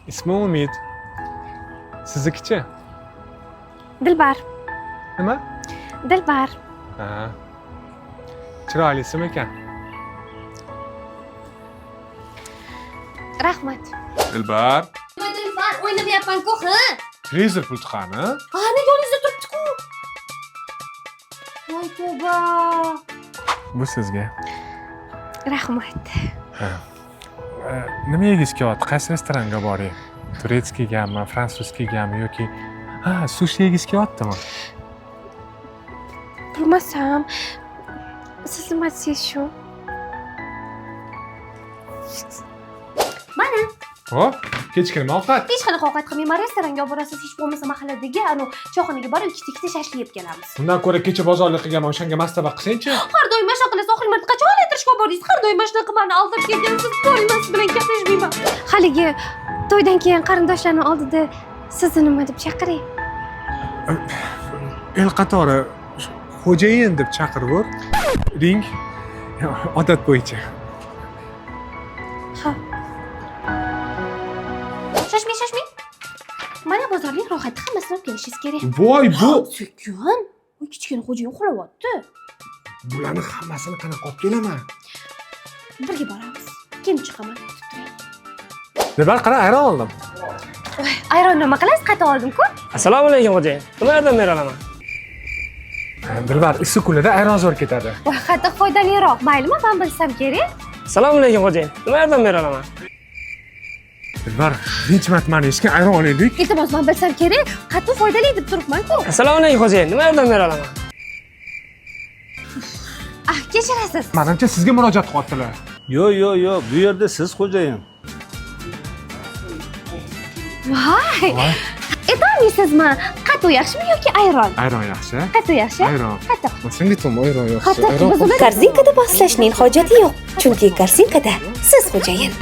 Ismi Umid. Siznikichi? Dilbar. Nima? Dilbar. Ha. Chiroyli ism ekan. Rahmat. Dilbar. Dilbar, o'ynamayapman-ku, ha? Televizor pulti qani? Qani yoningizda turibdi-ku. Voy tavba. Bu sizga. Rahmat. Ha. Nima yegiz kelyapti? Qaysi restoranga boring? Turetskiygami, fransuzskiygami yoki sushi yegiz kelyaptimi? Bilmasam. Siz nima deysiz shu? Mana. Hop, kechqurun ovqat. Hech qanaqa ovqat qilmayman. Restoranga olib borasiz, hech bo'lmasa mahalladagi choyxonaga borib ikkita shashlik yeb kelamiz. Bundan ko'ra kecha bozorlik qilganman, o'shanga mastaba qilsang-chi. Har doim mana shunaqa qilasiz, oxirgi marta qachon aytirishga bordingiz? Har doim mana shunaqa meni aldab kelgansiz. Boring, men siz bilan gaplashmayman. Haligi to'ydan keyin qarindoshlarning oldida sizni nima deb chaqiray? El qatori xo'jayin deb chaqirib ring odat bo'yicha. Ha. Shoshmang. Mana bozorlik ro'yxatda hammasini olib kelishingiz kerak. Voy, bu Sekin. Voy, kichkina xo'jayin uxlayapti. bularni hammasini qanaqa olib kelaman? Birga boramiz. Keyin chiqaman. Dilbar, qara, ayron oldim. Voy, ayron nima qilasiz? Qayta oldim-ku. Assalomu alaykum xo'jayin. Nima yordam bera olaman? Dilbar, issiq kunlarda ayron zo'r ketadi. Voy, qattiq foydaliroq. Maylimi, men bilsam kerak. Assalomu alaykum xo'jayin. Nima yordam bera olaman? Dilbar, necha marta meni eshitgan ayron olaylik. Iltimos, men bilsam kerak. Qattiq foydali deb turibman-ku. Assalomu alaykum xo'jayin. Nima yordam bera olaman? Kechirasiz. Menimcha sizga murojaat qilyaptilar. Yo'q, bu yerda siz xo'jayin. Voy. Aytolmaysizmi? Qattiq yaxshimi yoki ayron? Ayron yaxshi. Qattiq yaxshi? Ayron. Qattiq. Senga tom ayron yaxshi. Qattiq. Ayron. Biz uni Korzinkada bahslashning hojati yo'q, chunki korzinkada siz xo'jayin.